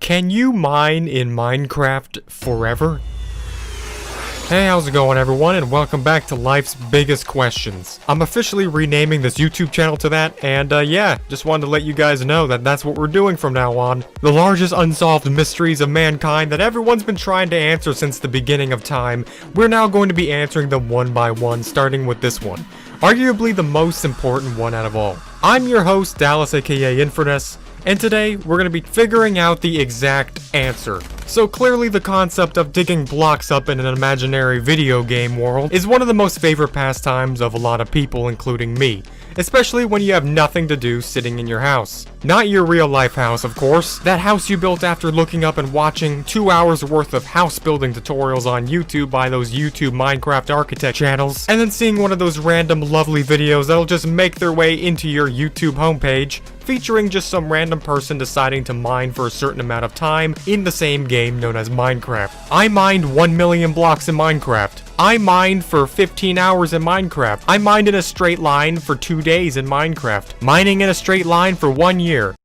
Can you mine in Minecraft forever? Hey, how's it going everyone, and welcome back to Life's Biggest Questions. I'm officially renaming this YouTube channel to that, and yeah, just wanted to let you guys know that that's what we're doing from now on. The largest unsolved mysteries of mankind that everyone's been trying to answer since the beginning of time, we're now going to be answering them one by one, starting with this one. Arguably the most important one out of all. I'm your host, Dallas aka Inferness, and today we're going to be figuring out the exact answer. So clearly the concept of digging blocks up in an imaginary video game world is one of the most favorite pastimes of a lot of people, including me. Especially when you have nothing to do sitting in your house. Not your real life house, of course. That house you built after looking up and watching 2 hours worth of house building tutorials on YouTube by those YouTube Minecraft architect channels, and then seeing one of those random lovely videos that'll just make their way into your YouTube homepage, featuring just some random person deciding to mine for a certain amount of time in the same game known as Minecraft. I mined 1 million blocks in Minecraft. I mined for 15 hours in Minecraft. I mined in a straight line for 2 days in Minecraft. Mining in a straight line for 1 year.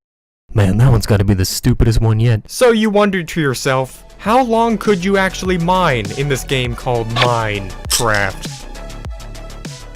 Man, that one's gotta be the stupidest one yet. So you wondered to yourself, how long could you actually mine in this game called Minecraft?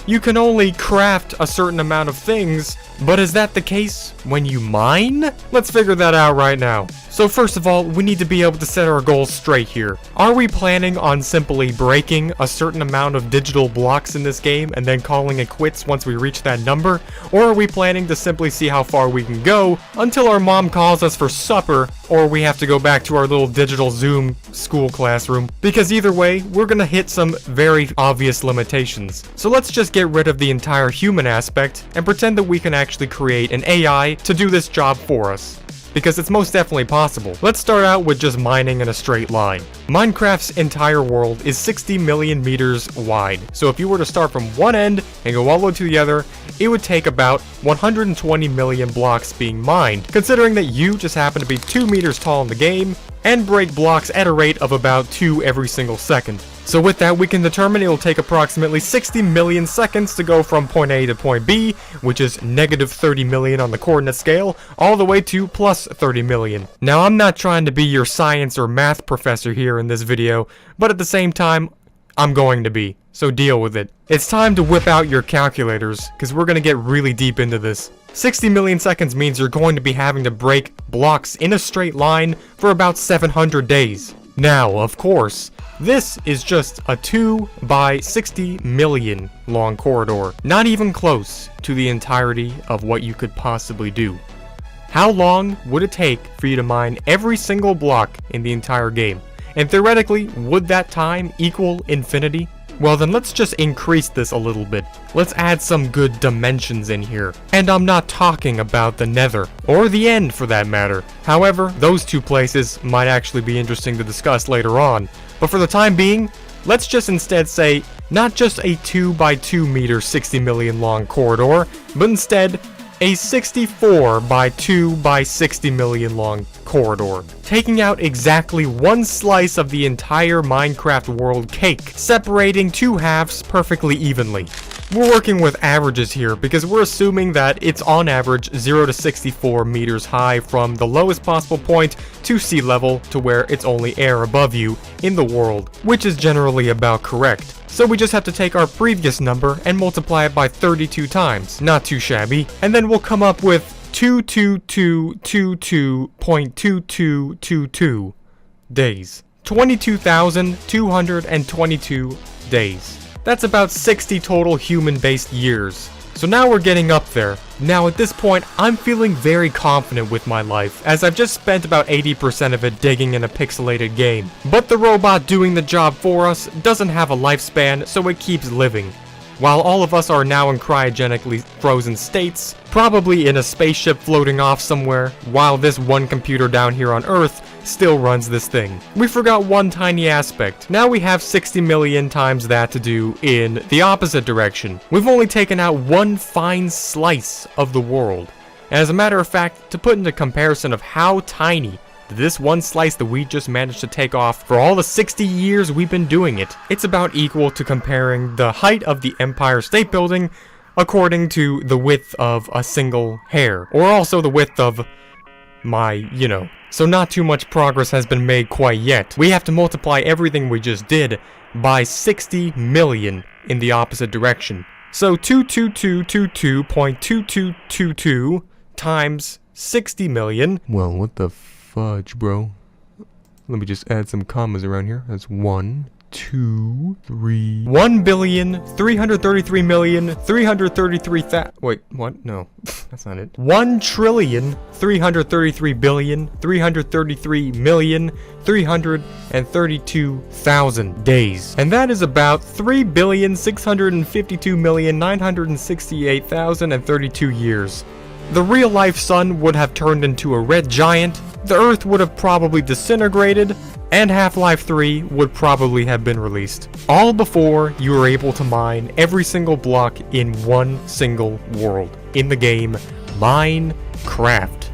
You can only craft a certain amount of things, but is that the case when you mine? Let's figure that out right now. So first of all, we need to be able to set our goals straight here. Are we planning on simply breaking a certain amount of digital blocks in this game and then calling it quits once we reach that number? Or are we planning to simply see how far we can go until our mom calls us for supper, or we have to go back to our little digital Zoom school classroom? Because either way, we're gonna hit some very obvious limitations. So let's just get rid of the entire human aspect and pretend that we can actually create an AI to do this job for us. Because it's most definitely possible. Let's start out with just mining in a straight line. Minecraft's entire world is 60 million meters wide. So if you were to start from one end and go all the way to the other, it would take about 120 million blocks being mined, considering that you just happen to be 2 meters tall in the game and break blocks at a rate of about 2 every single second. So with that, we can determine it will take approximately 60 million seconds to go from point A to point B, which is negative 30 million on the coordinate scale, all the way to plus 30 million. Now, I'm not trying to be your science or math professor here in this video, but at the same time, I'm going to be, so deal with it. It's time to whip out your calculators, because we're going to get really deep into this. 60 million seconds means you're going to be having to break blocks in a straight line for about 700 days. Now, of course, this is just a 2 by 60 million long corridor, not even close to the entirety of what you could possibly do. How long would it take for you to mine every single block in the entire game? And theoretically, would that time equal infinity? Well then, let's just increase this a little bit. Let's add some good dimensions in here. And I'm not talking about the Nether, or the End for that matter. However, those two places might actually be interesting to discuss later on. But for the time being, let's just instead say, not just a 2 by 2 meter 60 million long corridor, but instead, a 64 by 2 by 60 million long corridor, taking out exactly one slice of the entire Minecraft world cake, separating two halves perfectly evenly. We're working with averages here because we're assuming that it's on average 0 to 64 meters high from the lowest possible point to sea level to where it's only air above you in the world, which is generally about correct. So we just have to take our previous number and multiply it by 32 times, not too shabby, and then we'll come up with 22222.2222 days. 22,222 days. That's about 60 total human-based years. So now we're getting up there. Now at this point, I'm feeling very confident with my life, as I've just spent about 80% of it digging in a pixelated game. But the robot doing the job for us doesn't have a lifespan, so it keeps living. While all of us are now in cryogenically frozen states, probably in a spaceship floating off somewhere, while this one computer down here on Earth still runs this thing. We forgot one tiny aspect. Now we have 60 million times that to do in the opposite direction. We've only taken out one fine slice of the world. And as a matter of fact, to put into comparison of how tiny this one slice that we just managed to take off for all the 60 years we've been doing it, it's about equal to comparing the height of the Empire State Building according to the width of a single hair, or also the width of my, so not too much progress has been made quite yet. We have to multiply everything we just did by 60 million in the opposite direction. So 22222.2222 times 60 million. Well, what the fudge, bro? Let me just add some commas around here. That's 1, 2, 3. 1,333,333,000. Wait, what? No, that's not it. 1,333,333,332,000 days. And that is about 3,652,968,032 years. The real life sun would have turned into a red giant, the Earth would have probably disintegrated, and Half-Life 3 would probably have been released. All before you were able to mine every single block in one single world in the game Minecraft.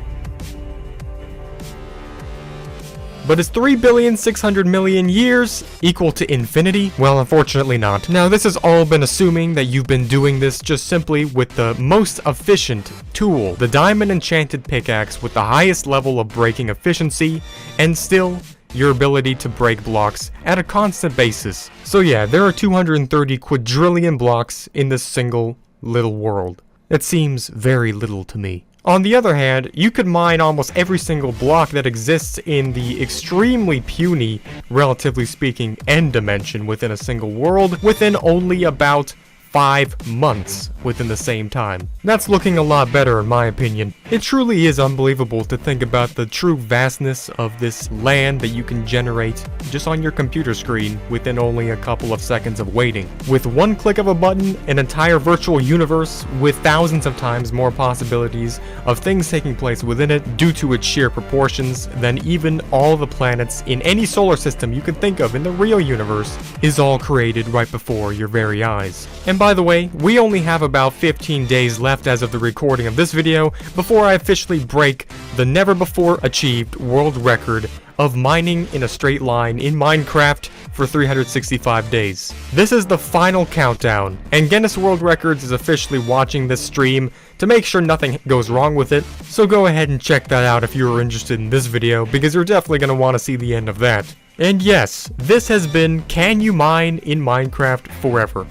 But is 3,600,000,000 years equal to infinity? Well, unfortunately not. Now, this has all been assuming that you've been doing this just simply with the most efficient tool, the diamond enchanted pickaxe with the highest level of breaking efficiency, and still your ability to break blocks at a constant basis. So yeah, there are 230 quadrillion blocks in this single little world. It seems very little to me. On the other hand, you could mine almost every single block that exists in the extremely puny, relatively speaking, end dimension within a single world within only about 5 months within the same time. That's looking a lot better in my opinion. It truly is unbelievable to think about the true vastness of this land that you can generate just on your computer screen within only a couple of seconds of waiting. With one click of a button, an entire virtual universe with thousands of times more possibilities of things taking place within it due to its sheer proportions than even all the planets in any solar system you could think of in the real universe is all created right before your very eyes. And by the way, we only have about 15 days left as of the recording of this video before I officially break the never before achieved world record of mining in a straight line in Minecraft for 365 days. This is the final countdown, and Guinness World Records is officially watching this stream to make sure nothing goes wrong with it, so go ahead and check that out if you are interested in this video, because you're definitely going to want to see the end of that. And yes, this has been Can You Mine in Minecraft Forever?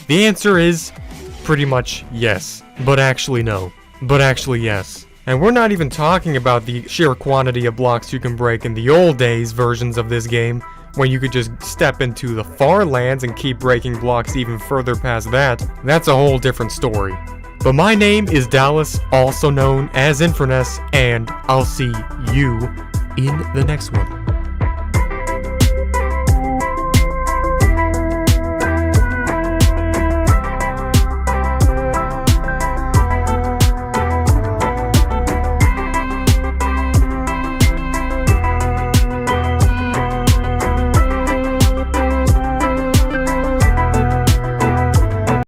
The answer is pretty much yes, but actually no, but actually yes. And we're not even talking about the sheer quantity of blocks you can break in the old days versions of this game, when you could just step into the far lands and keep breaking blocks even further past that. That's a whole different story. But my name is Dallas, also known as Inferness, and I'll see you in the next one.